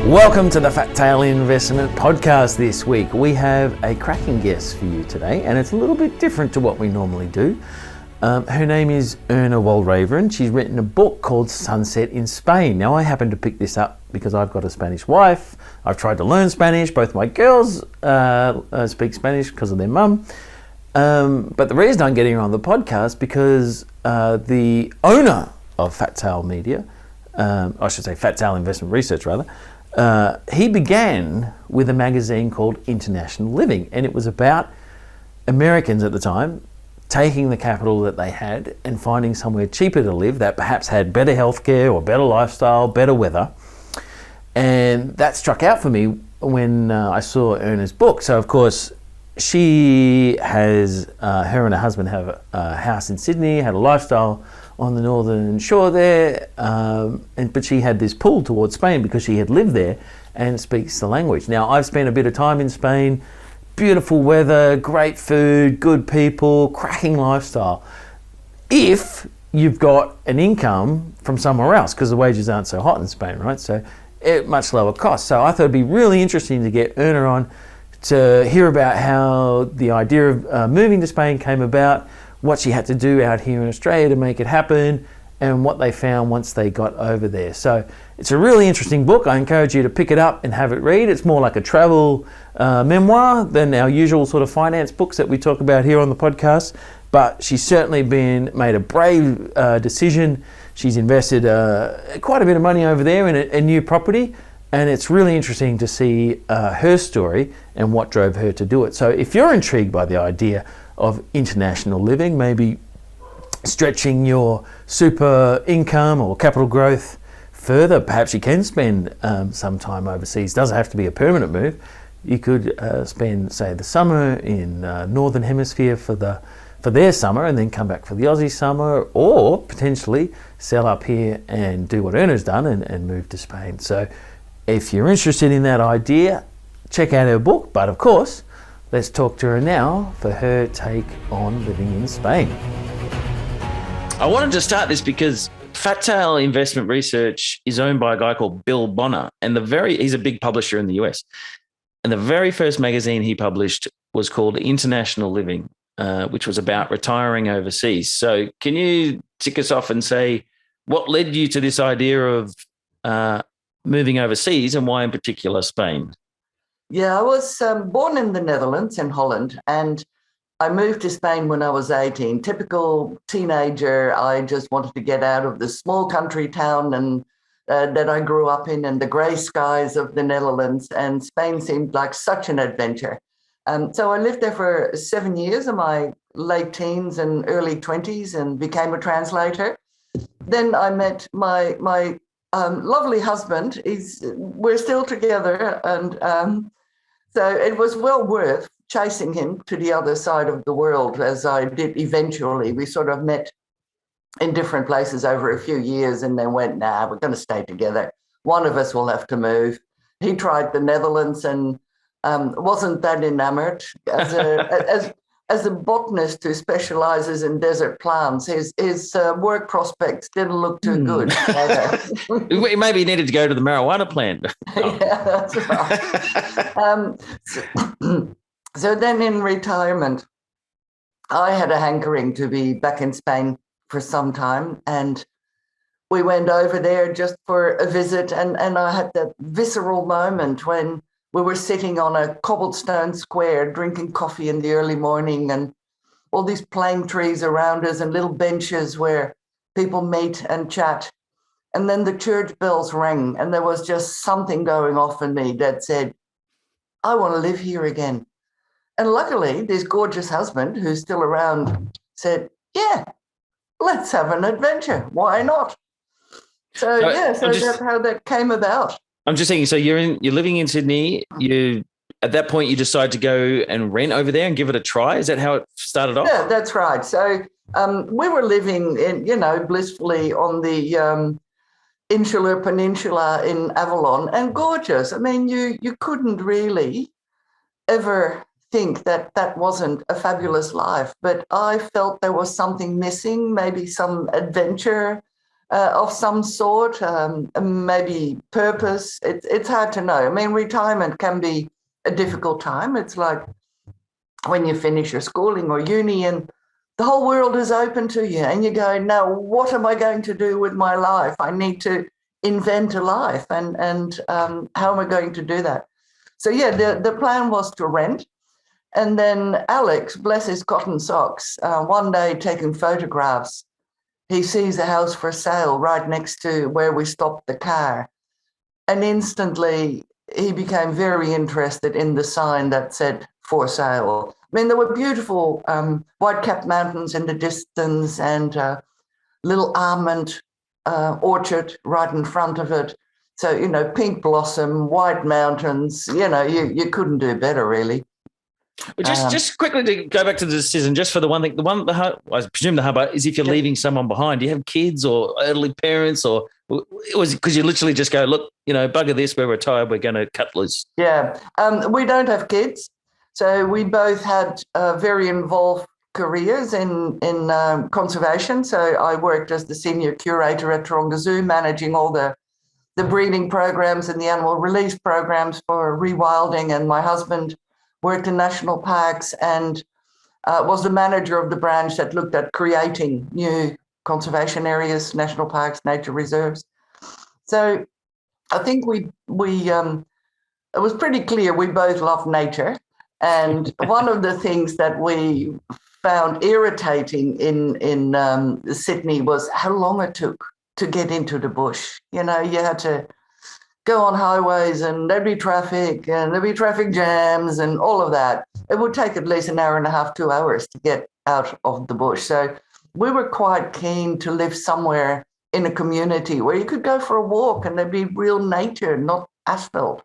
Welcome to the Fat Tail Investment Podcast this week. We have a cracking guest for you today, and it's a little bit different to what we normally do. Her name is Erna Walraven. She's written a book called Sunset in Spain. Now, I happen to pick this up because I've got a Spanish wife. I've tried to learn Spanish. Both my girls speak Spanish because of their mum. But the reason I'm getting her on the podcast because the owner of Fat Tail Media, I should say Fat Tail Investment Research rather, he began with a magazine called International Living, and it was about Americans at the time taking the capital that they had and finding somewhere cheaper to live that perhaps had better healthcare or better lifestyle, better weather. And that struck out for me when I saw Erna's book. So of course, she has, her and her husband have a house in Sydney, had a lifestyle on the northern shore there, but she had this pull towards Spain because she had lived there and speaks the language. Now, I've spent a bit of time in Spain, beautiful weather, great food, good people, cracking lifestyle. If you've got an income from somewhere else, because the wages aren't so hot in Spain, right? So at much lower cost. So I thought it'd be really interesting to get Erna on to hear about how the idea of moving to Spain came about, what she had to do out here in Australia to make it happen, and what they found once they got over there. So it's a really interesting book. I encourage you to pick it up and have it read. It's more like a travel memoir than our usual sort of finance books that we talk about here on the podcast. But she's certainly made a brave decision. She's invested quite a bit of money over there in a new property. And it's really interesting to see her story and what drove her to do it. So if you're intrigued by the idea of international living, maybe stretching your super income or capital growth further, perhaps you can spend some time overseas. Doesn't have to be a permanent move. You could spend, say, the summer in Northern Hemisphere for their summer and then come back for the Aussie summer, or potentially sell up here and do what Erna's done and move to Spain. So if you're interested in that idea, check out her book. But of course, let's talk to her now for her take on living in Spain. I wanted to start this because Fat Tail Investment Research is owned by a guy called Bill Bonner, and he's a big publisher in the US. And the very first magazine he published was called International Living, which was about retiring overseas. So can you tick us off and say what led you to this idea of moving overseas, and why in particular Spain? Yeah, I was born in the Netherlands, in Holland, and I moved to Spain when I was 18. Typical teenager, I just wanted to get out of the small country town and that I grew up in and the grey skies of the Netherlands, and Spain seemed like such an adventure. So I lived there for 7 years in my late teens and early 20s and became a translator. Then I met my lovely husband. We're still together, and so it was well worth chasing him to the other side of the world, as I did eventually. We sort of met in different places over a few years and then went, nah, we're going to stay together. One of us will have to move. He tried the Netherlands and wasn't that enamored. As a botanist who specializes in desert plants, his work prospects didn't look too good. Maybe he needed to go to the marijuana plant. Yeah, that's right. So then in retirement, I had a hankering to be back in Spain for some time, and we went over there just for a visit, and I had that visceral moment when we were sitting on a cobblestone square drinking coffee in the early morning, and all these plane trees around us and little benches where people meet and chat. And then the church bells rang, and there was just something going off in me that said, I want to live here again. And luckily, this gorgeous husband, who's still around, said, yeah, let's have an adventure. Why not? So that's how that came about. I'm just thinking, so you're living in Sydney. At that point, you decide to go and rent over there and give it a try. Is that how it started off? Yeah, that's right. So we were living blissfully on the insular peninsula in Avalon, and gorgeous. I mean, you couldn't really ever think that wasn't a fabulous life, but I felt there was something missing, maybe some adventure, of some sort, maybe purpose. It's hard to know. I mean, retirement can be a difficult time. It's like when you finish your schooling or uni and the whole world is open to you and you go, now, what am I going to do with my life? I need to invent a life. And how am I going to do that? So, yeah, the plan was to rent. And then Alex, bless his cotton socks, one day taking photographs, he sees a house for sale right next to where we stopped the car. And instantly he became very interested in the sign that said for sale. I mean, there were beautiful white-capped mountains in the distance and little almond orchard right in front of it. So, you know, pink blossom, white mountains, you know, you couldn't do better, really. Well, just quickly to go back to the decision, just for the one thing, I presume the hard part is if you're leaving someone behind. Do you have kids or elderly parents, or it was because you literally just go, look, you know, bugger this, we're retired, we're going to cut loose? Yeah, we don't have kids, so we both had very involved careers in conservation. So I worked as the senior curator at Taronga Zoo, managing all the breeding programs and the animal release programs for rewilding, and my husband worked in national parks and was the manager of the branch that looked at creating new conservation areas, national parks, nature reserves. So I think it was pretty clear we both love nature. And one of the things that we found irritating in Sydney was how long it took to get into the bush. You know, you had to go on highways and there'd be traffic and there'd be traffic jams and all of that. It would take at least an hour and a half, 2 hours to get out of the bush. So we were quite keen to live somewhere in a community where you could go for a walk and there'd be real nature, not asphalt.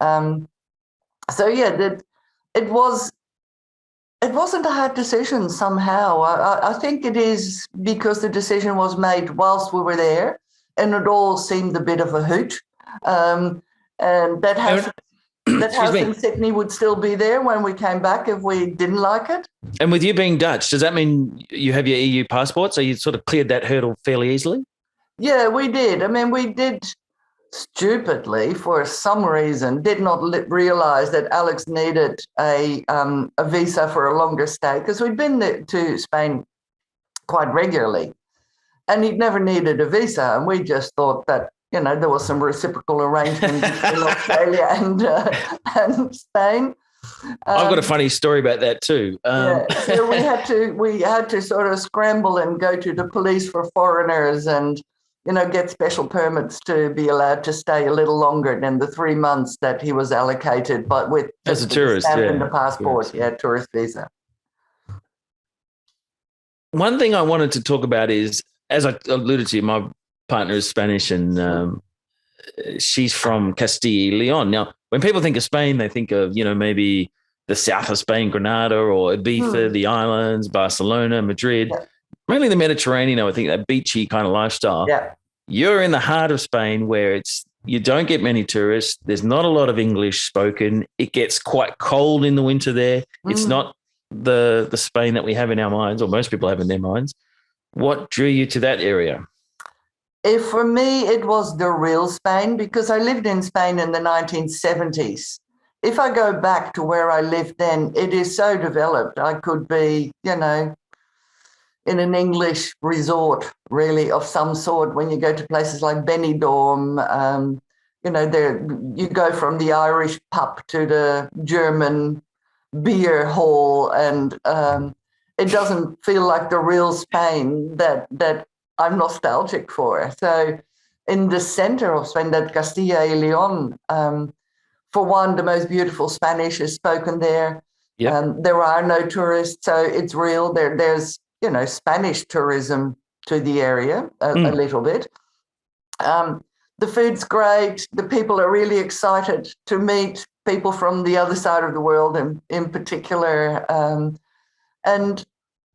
So yeah, it wasn't a hard decision somehow. I think it is because the decision was made whilst we were there and it all seemed a bit of a hoot. And that house in Sydney would still be there when we came back if we didn't like it. And with you being Dutch, does that mean you have your EU passport? So you sort of cleared that hurdle fairly easily? Yeah, we did. I mean, we did stupidly, for some reason, did not realise that Alex needed a visa for a longer stay because we'd been to Spain quite regularly and he'd never needed a visa. And we just thought that, you know, there was some reciprocal arrangement between Australia and Spain. I've got a funny story about that too. So we had to sort of scramble and go to the police for foreigners and, you know, get special permits to be allowed to stay a little longer than the 3 months that he was allocated, but with as a tourist, and the passport, tourist visa. One thing I wanted to talk about is, as I alluded to, my partner is Spanish and she's from Castilla y Leon. Now, when people think of Spain, they think of, you know, maybe the south of Spain, Granada or Ibiza, the islands, Barcelona, Madrid, mainly the Mediterranean. I think that beachy kind of lifestyle. Yeah. You're in the heart of Spain where you don't get many tourists. There's not a lot of English spoken. It gets quite cold in the winter there. It's not the Spain that we have in our minds, or most people have in their minds. What drew you to that area? For me, it was the real Spain because I lived in Spain in the 1970s. If I go back to where I lived then, it is so developed. I could be, you know, in an English resort, really, of some sort. When you go to places like Benidorm, you know, you go from the Irish pub to the German beer hall, and it doesn't feel like the real Spain that I'm nostalgic for. So in the center of Spain, that Castilla y Leon, for one, the most beautiful Spanish is spoken there. Yep. There are no tourists, so it's real. There's, you know, Spanish tourism to the area a little bit. The food's great. The people are really excited to meet people from the other side of the world in particular. And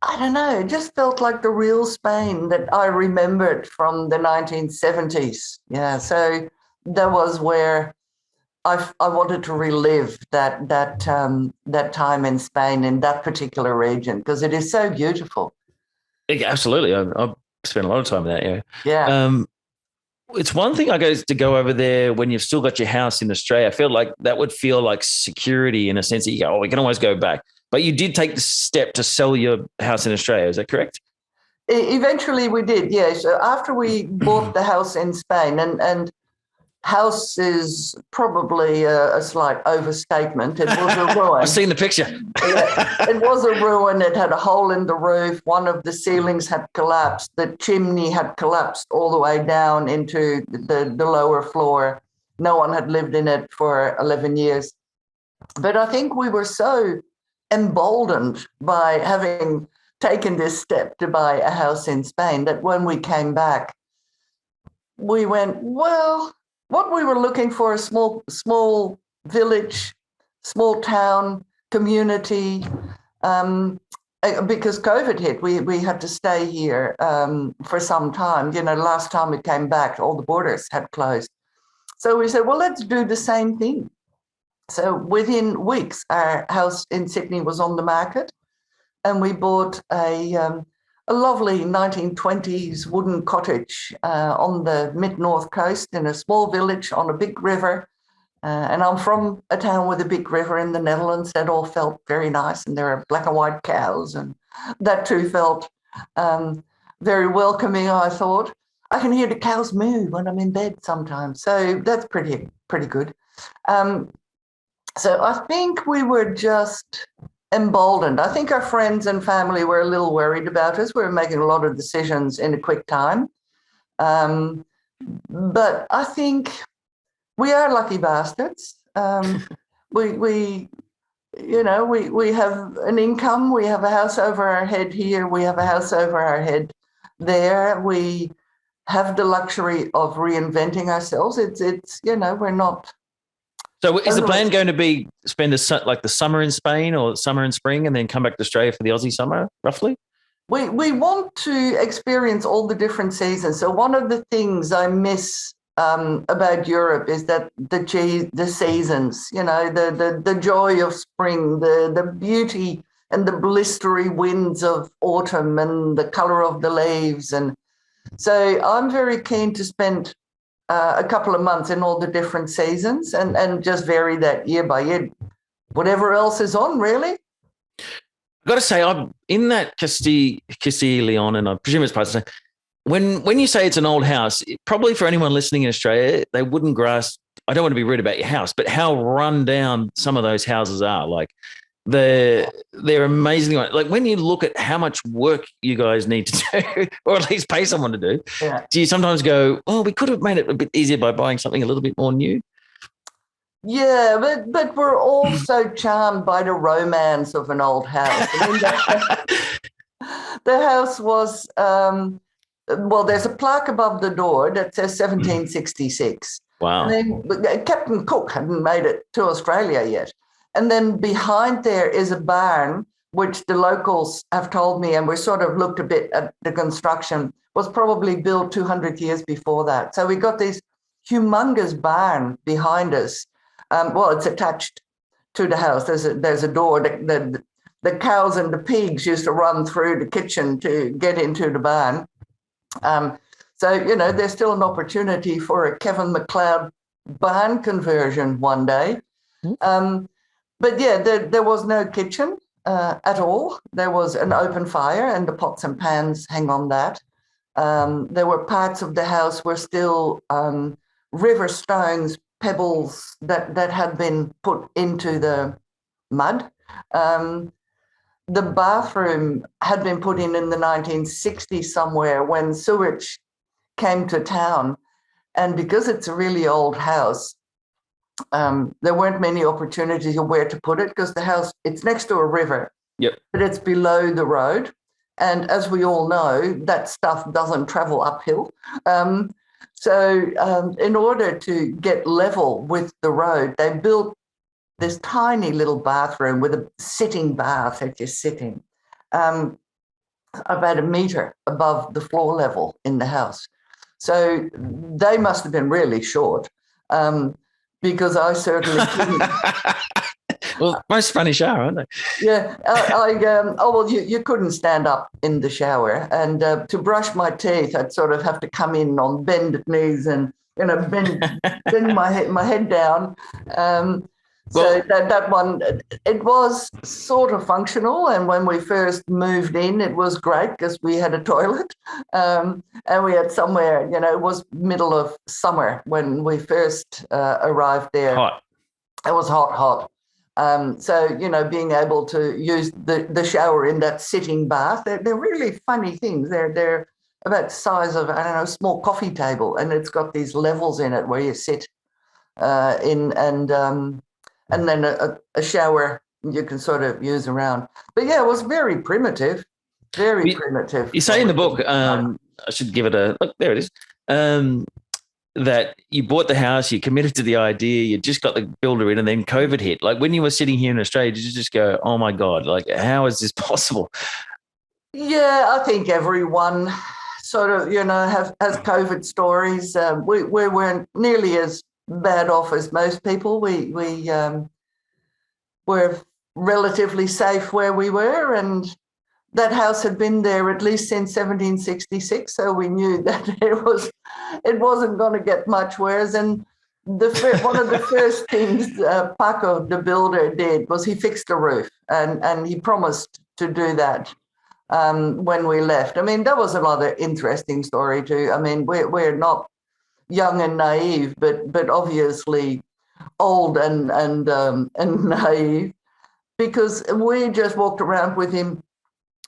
I don't know, it just felt like the real Spain that I remembered from the 1970s. Yeah, so that was where I wanted to relive that time in Spain in that particular region because it is so beautiful. Yeah, absolutely. I've spent a lot of time in that area. Yeah. It's one thing, I guess, to go over there when you've still got your house in Australia. I feel like that would feel like security in a sense that you go, oh, we can always go back. But you did take the step to sell your house in Australia. Is that correct? Eventually we did, yes. So after we bought the house in Spain, and house is probably a slight overstatement. It was a ruin. I've seen the picture. Yeah, it was a ruin. It had a hole in the roof. One of the ceilings had collapsed. The chimney had collapsed all the way down into the lower floor. No one had lived in it for 11 years. But I think we were so emboldened by having taken this step to buy a house in Spain that when we came back, we went, well, what we were looking for, a small village, small town, community, because COVID hit, we had to stay here for some time. Last time we came back, all the borders had closed. So we said, well, let's do the same thing. So within weeks, our house in Sydney was on the market, and we bought a lovely 1920s wooden cottage on the mid-north coast in a small village on a big river. And I'm from a town with a big river in the Netherlands. That all felt very nice, and there are black and white cows, and that too felt very welcoming, I thought. I can hear the cows moo when I'm in bed sometimes, so that's pretty good. So I think we were just emboldened. I think our friends and family were a little worried about us. We were making a lot of decisions in a quick time. But I think we are lucky bastards. We have an income. We have a house over our head here. We have a house over our head there. We have the luxury of reinventing ourselves. It's we're not. So is the plan going to be spend the summer in Spain or summer in spring and then come back to Australia for the Aussie summer, roughly? We want to experience all the different seasons. So one of the things I miss about Europe is that the seasons, the joy of spring, the beauty and the blistery winds of autumn and the colour of the leaves. And so I'm very keen to spend a couple of months in all the different seasons and just vary that year by year. Whatever else is on, really. I've got to say, I'm in that Castilla Leon, and I presume it's part of the same. When you say it's an old house, probably for anyone listening in Australia, they wouldn't grasp, I don't want to be rude about your house, but how run down some of those houses are. Like, they're amazingly, like when you look at how much work you guys need to do, or at least pay someone to do, do you sometimes go, oh, we could have made it a bit easier by buying something a little bit more new? Yeah, but we're all so charmed by the romance of an old house. I mean, the house was, there's a plaque above the door that says 1766. Wow. And then Captain Cook hadn't made it to Australia yet. And then behind there is a barn, which the locals have told me, and we sort of looked a bit at the construction, was probably built 200 years before that. So we got this humongous barn behind us. It's attached to the house. There's a door. The cows and the pigs used to run through the kitchen to get into the barn. There's still an opportunity for a Kevin McLeod barn conversion one day. But yeah, there was no kitchen at all. There was an open fire, and the pots and pans hang on that. There were parts of the house where still river stones, pebbles that had been put into the mud. The bathroom had been put in the 1960s somewhere when sewage came to town. And because it's a really old house, there weren't many opportunities of where to put it, because the house, it's next to a river, but it's below the road. And as we all know, that stuff doesn't travel uphill. So in order to get level with the road, they built this tiny little bathroom with a sitting bath that you sit in, about a metre above the floor level in the house. So they must have been really short, because I certainly couldn't. Well, most funny shower, aren't they? Yeah. You couldn't stand up in the shower. And to brush my teeth, I'd sort of have to come in on bended knees and, bend my head down. That one, it was sort of functional. And when we first moved in, it was great because we had a toilet and we had somewhere, it was middle of summer when we first arrived there. Hot. It was hot. Being able to use the shower in that sitting bath, they're really funny things. They're about the size of, a small coffee table, and it's got these levels in it where you sit and then a shower you can sort of use around. But yeah, it was very primitive, primitive. You say in the book, I should give it a look. There it is. That you bought the house, you committed to the idea, you just got the builder in, and then COVID hit. Like when you were sitting here in Australia, did you just go, "Oh my God, like how is this possible?" Yeah, I think everyone sort of, has COVID stories. We weren't nearly as bad off as most people. We were relatively safe where we were, and that house had been there at least since 1766, so we knew that it wasn't going to get much worse. And one of the first things Paco, the builder, did was he fixed the roof, and he promised to do that when we left. I mean, that was another interesting story too. I mean, we're not young and naive, but obviously old and naive, because we just walked around with him.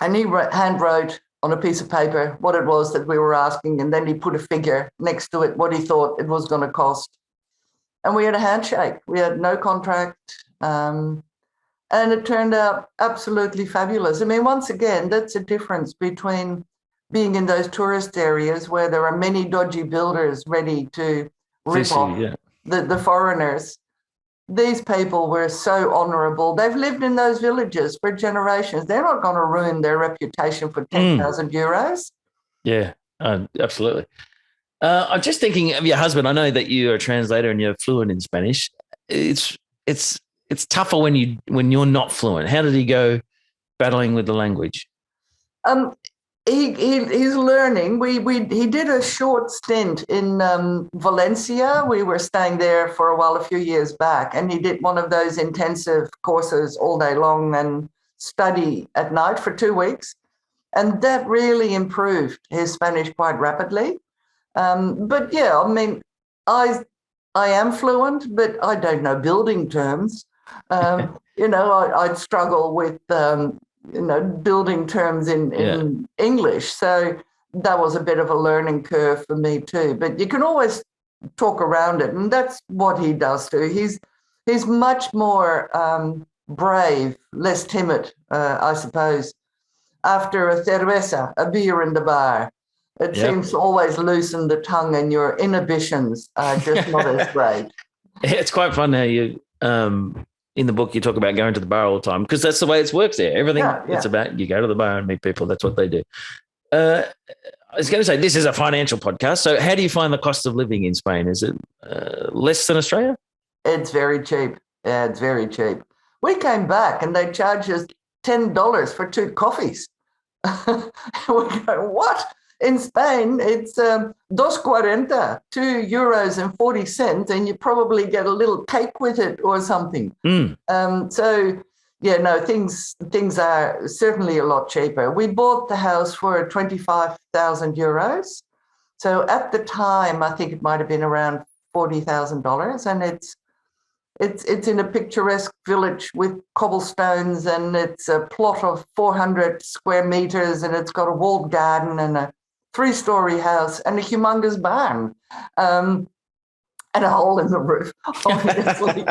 And he hand wrote on a piece of paper what it was that we were asking, and then he put a figure next to it, what he thought it was going to cost. And we had a handshake. We had no contract. And it turned out absolutely fabulous. I mean, once again, that's a difference between being in those tourist areas where there are many dodgy builders ready to rip off the foreigners. These people were so honourable. They've lived in those villages for generations. They're not going to ruin their reputation for 10,000 euros. Yeah, absolutely. I'm just thinking of your husband. I know that you're a translator and you're fluent in Spanish. It's tougher when you're not fluent. How did he go battling with the language? He's learning. He did a short stint in Valencia. We were staying there for a while, a few years back, and he did one of those intensive courses all day long and study at night for 2 weeks. And that really improved his Spanish quite rapidly. But yeah, I mean, I am fluent, but I don't know building terms. I'd struggle with building terms in English. So that was a bit of a learning curve for me too. But you can always talk around it, and that's what he does too. He's much more brave, less timid, I suppose. After a cerveza, a beer in the bar, it seems to always loosen the tongue, and your inhibitions are just not as great. It's quite fun how you in the book, you talk about going to the bar all the time, because that's the way it works there. Everything it's about, you go to the bar and meet people. That's what they do. I was going to say, this is a financial podcast. So how do you find the cost of living in Spain? Is it less than Australia? It's very cheap. Yeah, it's very cheap. We came back and they charged us $10 for 2 coffees. We go, what? In Spain, it's €2.40, €2.40, and you probably get a little cake with it or something. Things are certainly a lot cheaper. We bought the house for 25,000 euros. So at the time, I think it might have been around $40,000, and it's in a picturesque village with cobblestones, and it's a plot of 400 square meters, and it's got a walled garden and a 3-story house and a humongous barn, and a hole in the roof, obviously.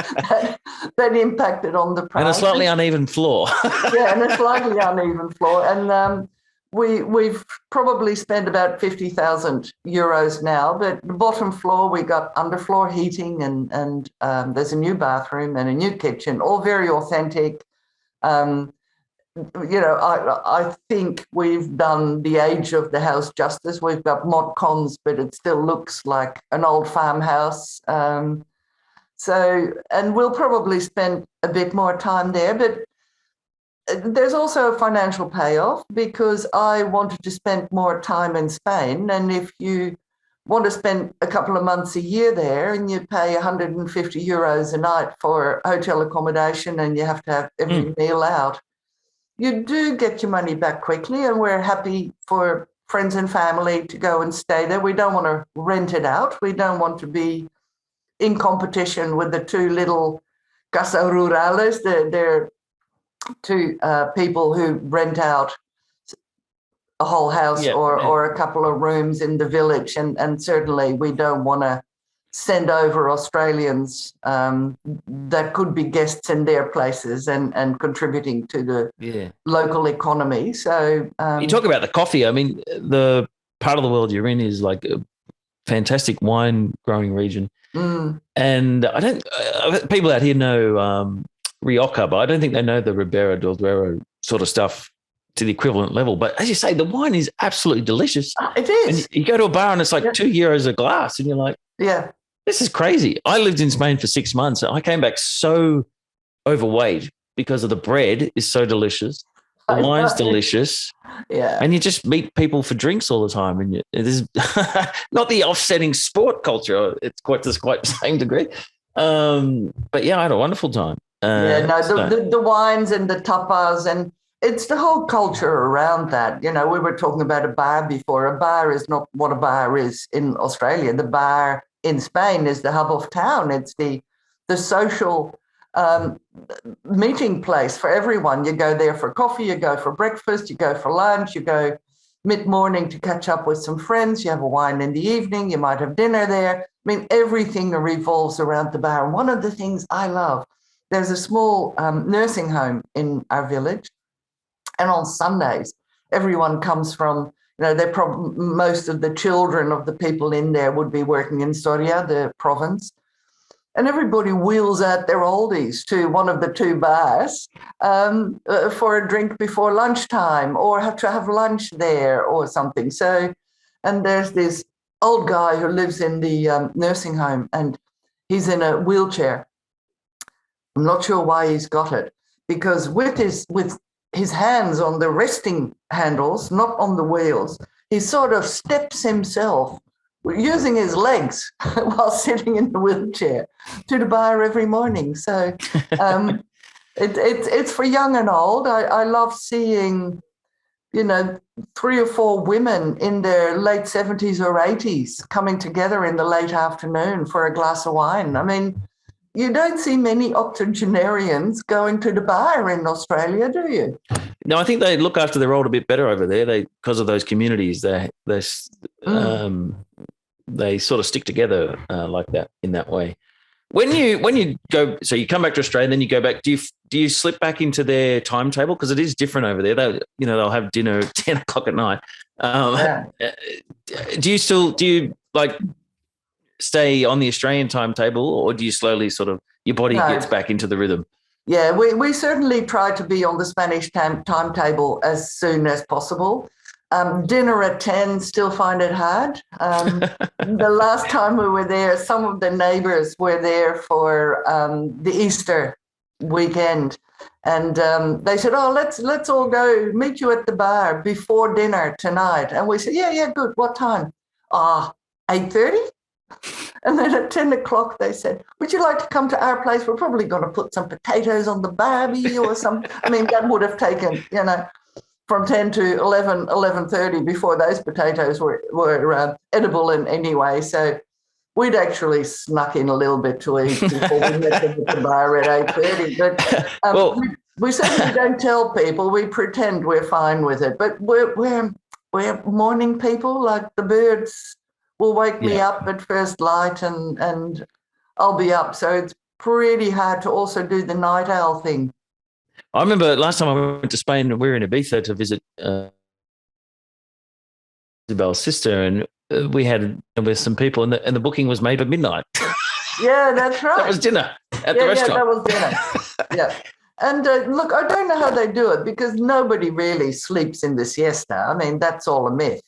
that impacted on the price. And a slightly uneven floor. Yeah, and a slightly uneven floor. And we've probably spent about 50,000 euros now, but the bottom floor, we got underfloor heating, and there's a new bathroom and a new kitchen, all very authentic. I think we've done the age of the house justice. We've got mod cons, but it still looks like an old farmhouse. So, and we'll probably spend a bit more time there, but there's also a financial payoff because I wanted to spend more time in Spain. And if you want to spend a couple of months a year there and you pay 150 euros a night for hotel accommodation and you have to have every meal out, you do get your money back quickly. And we're happy for friends and family to go and stay there. We don't want to rent it out. We don't want to be in competition with the two little casa rurales. They're two people who rent out a whole house or a couple of rooms in the village. And certainly we don't want to send over Australians that could be guests in their places and contributing to the local economy. So you talk about the coffee. I mean, the part of the world you're in is like a fantastic wine growing region. And I don't people out here know Rioja, but I don't think they know the Ribera del Duero sort of stuff to the equivalent level. But as you say, the wine is absolutely delicious. It is. And you go to a bar and it's like €2 a glass and you're like, this is crazy. I lived in Spain for 6 months and I came back so overweight because of the bread is so delicious. The wine's delicious. Yeah. And you just meet people for drinks all the time. And it is not the offsetting sport culture. It's quite to the same degree. But yeah, I had a wonderful time. The wines and the tapas, and it's the whole culture around that. You know, we were talking about a bar before. A bar is not what a bar is in Australia. The bar in Spain is the hub of town. It's the social meeting place for everyone. You go there for coffee, you go for breakfast, you go for lunch, you go mid-morning to catch up with some friends, you have a wine in the evening, you might have dinner there. I mean, everything revolves around the bar. And one of the things I love, there's a small nursing home in our village, and on Sundays, everyone comes from, most of the children of the people in there would be working in Soria, the province. And everybody wheels out their oldies to one of the two bars for a drink before lunchtime or have to have lunch there or something. So, and there's this old guy who lives in the nursing home and he's in a wheelchair. I'm not sure why he's got it, because with his hands on the resting handles, not on the wheels, he sort of steps himself using his legs while sitting in the wheelchair to the bar every morning. So it's for young and old. I love seeing, 3 or 4 women in their late 70s or 80s coming together in the late afternoon for a glass of wine. I mean, you don't see many octogenarians going to the bar in Australia, do you? No, I think they look after their old a bit better over there. Because of those communities, they sort of stick together like that in that way. When you go, so you come back to Australia, and then you go back. Do you slip back into their timetable, because it is different over there? They'll have dinner at 10 o'clock at night. Do you like stay on the Australian timetable, or do you slowly sort of your body gets back into the rhythm? Yeah, we certainly try to be on the Spanish timetable as soon as possible. Dinner at 10, still find it hard. The last time we were there, some of the neighbours were there for the Easter weekend. And they said, let's all go meet you at the bar before dinner tonight. And we said, yeah, good. What time? 8:30? And then at 10 o'clock, they said, would you like to come to our place? We're probably going to put some potatoes on the barbie or something. I mean, that would have taken, from 10 to 11, 11:30 before those potatoes were edible in any way. So we'd actually snuck in a little bit to eat before we met them at the bar at 8:30. But we certainly don't tell people. We pretend we're fine with it. But we're morning people, like the birds will wake me up at first light and I'll be up. So it's pretty hard to also do the night owl thing. I remember last time I went to Spain, we were in Ibiza to visit Isabel's sister, and we had with some people, and the booking was made at midnight. Yeah, that's right. That was dinner at the restaurant. Yeah, that was dinner. Yeah. And look, I don't know how they do it, because nobody really sleeps in the siesta. I mean, that's all a myth.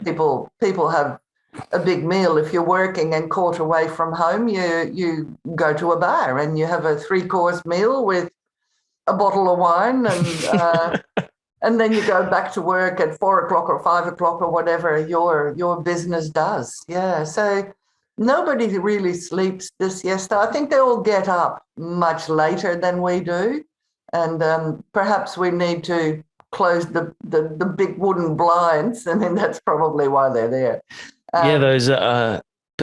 People have a big meal. If you're working and caught away from home, you go to a bar and you have a 3-course meal with a bottle of wine, and then you go back to work at 4 o'clock or 5 o'clock or whatever your business does. Yeah, so nobody really sleeps this siesta. I think they all get up much later than we do, and perhaps we need to close the big wooden blinds. I mean, that's probably why they're there. Those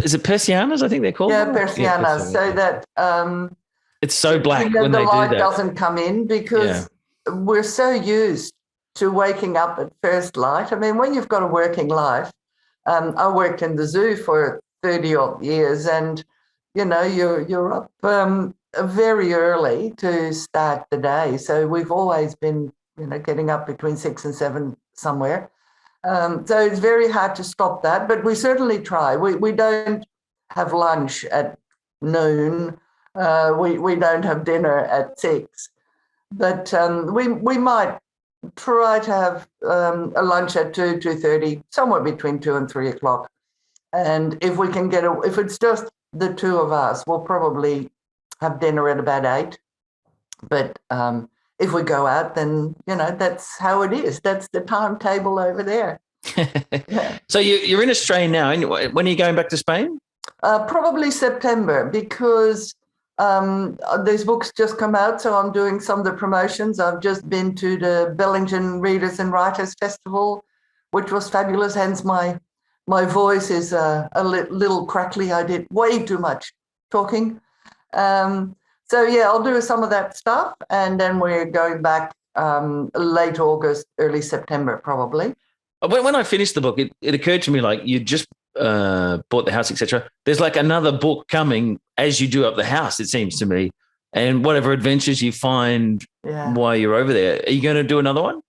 is it persianas? I think they're called. Yeah, persianas, so that it's so black when the they light do that. doesn't come in, because we're so used to waking up at first light. I mean, when you've got a working life, I worked in the zoo for 30 odd years, and you're up very early to start the day. So we've always been getting up between 6 and 7 somewhere. So it's very hard to stop that, but we certainly try. We don't have lunch at noon. We don't have dinner at 6, but we might try to have a lunch at 2:30, somewhere between 2 and 3 o'clock. And if we can if it's just the two of us, we'll probably have dinner at about 8. But if we go out, then that's how it is. That's the timetable over there. Yeah. So you're in Australia now, and when are you going back to Spain? Probably September, because these books just come out, so I'm doing some of the promotions. I've just been to the Bellingen Readers and Writers Festival, which was fabulous. Hence my voice is a little crackly. I did way too much talking. So yeah, I'll do some of that stuff, and then we're going back late August, early September, probably. When I finished the book, it occurred to me, like, you just bought the house, etc. There's like another book coming as you do up the house, it seems to me, and whatever adventures you find while you're over there. Are you going to do another one?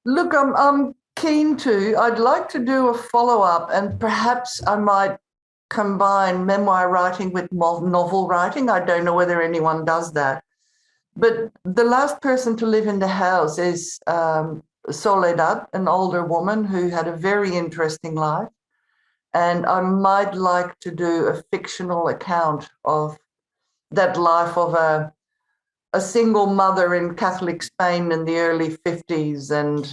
Look, I'm keen to. I'd like to do a follow-up, and perhaps I might combine memoir writing with novel writing. I don't know whether anyone does that. But the last person to live in the house is Soledad, an older woman who had a very interesting life. And I might like to do a fictional account of that life of a single mother in Catholic Spain in the early 50s, and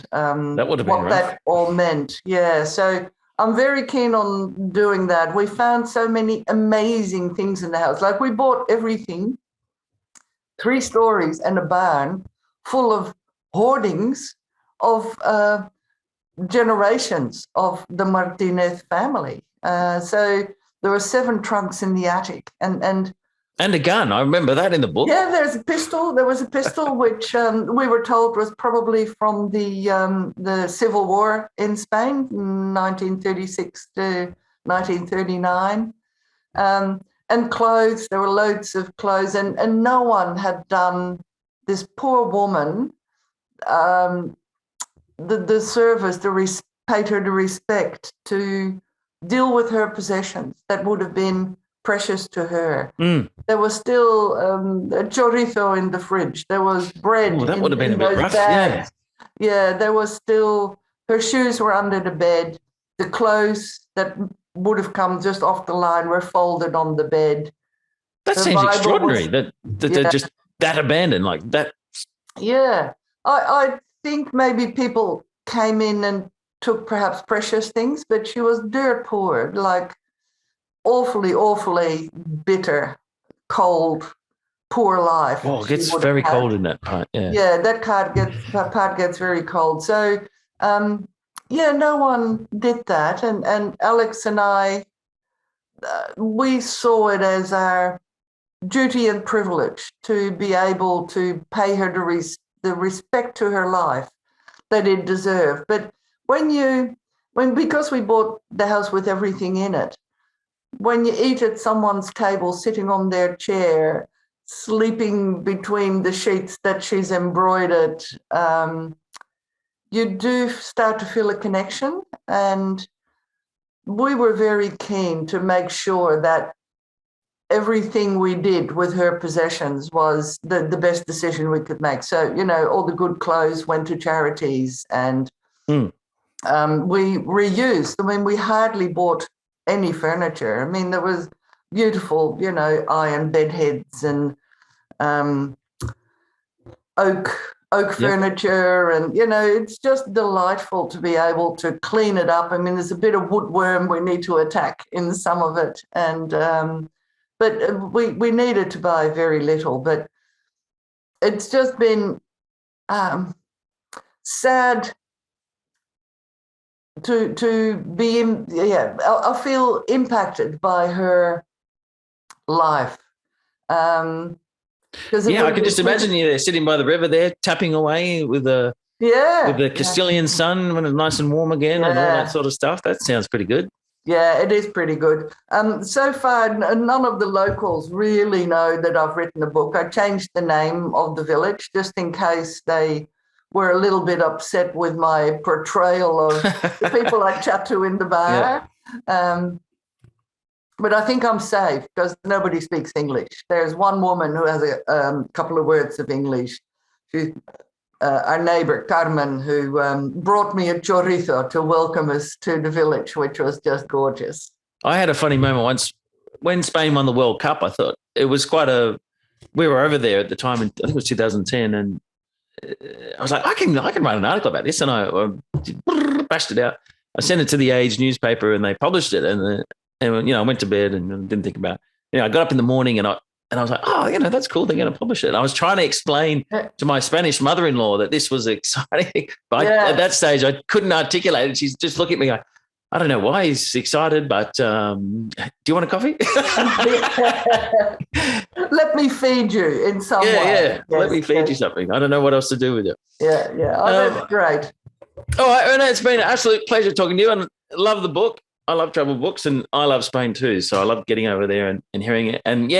that would have been what that all meant. Yeah, so I'm very keen on doing that. We found so many amazing things in the house. Like, we bought everything, 3 stories and a barn full of hoardings of generations of the Martinez family. So there were 7 trunks in the attic, and a gun. I remember that in the book. Yeah, there's a pistol. There was a pistol which we were told was probably from the Civil War in Spain, 1936 to 1939. And clothes. There were loads of clothes, and no one had done this poor woman the service, paid her the respect to deal with her possessions that would have been precious to her. There was still a chorizo in the fridge. There was bread. That would have been a bit rough. Bags. Yeah, there was still, her shoes were under the bed. The clothes that would have come just off the line were folded on the bed. That seems extraordinary that they're just that abandoned like that. Yeah, I think maybe people came in and took perhaps precious things, but she was dirt poor, like awfully, awfully bitter, cold, poor life. Oh, it gets very cold in that part. Yeah, that part gets very cold. So, no one did that. And Alex and I, we saw it as our duty and privilege to be able to pay her the respect to her life that it deserved. But because we bought the house with everything in it, when you eat at someone's table, sitting on their chair, sleeping between the sheets that she's embroidered, you do start to feel a connection. And we were very keen to make sure that everything we did with her possessions was the best decision we could make. So, all the good clothes went to charities, and We reused. I mean, we hardly bought any furniture. I mean, there was beautiful, iron bed heads and oak furniture, and it's just delightful to be able to clean it up. I mean, there's a bit of woodworm we need to attack in some of it, and but we needed to buy very little. But it's just been sad to be I feel impacted by her life. I can just imagine you there sitting by the river there, tapping away with the Castilian sun when it's nice and warm again, and all that sort of stuff. That sounds pretty good. Yeah, it is pretty good. So far, none of the locals really know that I've written a book. I changed the name of the village just in case they were a little bit upset with my portrayal of the people I chat to in the bar. Yeah. But I think I'm safe because nobody speaks English. There's one woman who has a couple of words of English. She's our neighbour, Carmen, who brought me a chorizo to welcome us to the village, which was just gorgeous. I had a funny moment once when Spain won the World Cup. I thought it was we were over there at the time, I think it was 2010, and I was like, I can write an article about this, and I bashed it out. I sent it to the Age newspaper, and they published it, and I went to bed and didn't think about it. I got up in the morning and I was like, that's cool. They're going to publish it. And I was trying to explain to my Spanish mother-in-law that this was exciting. But at that stage, I couldn't articulate it. She's just looking at me like, I don't know why he's excited, but do you want a coffee? Let me feed you in some way. Yeah. Let me feed you something. I don't know what else to do with it. Yeah. Oh, that's great. All right, Erna, it's been an absolute pleasure talking to you, and love the book. I love travel books, and I love Spain too. So I love getting over there and hearing it. And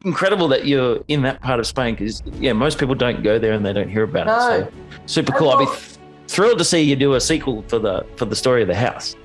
incredible that you're in that part of Spain because most people don't go there and they don't hear about it. So super cool. I'll be thrilled to see you do a sequel for the story of the house.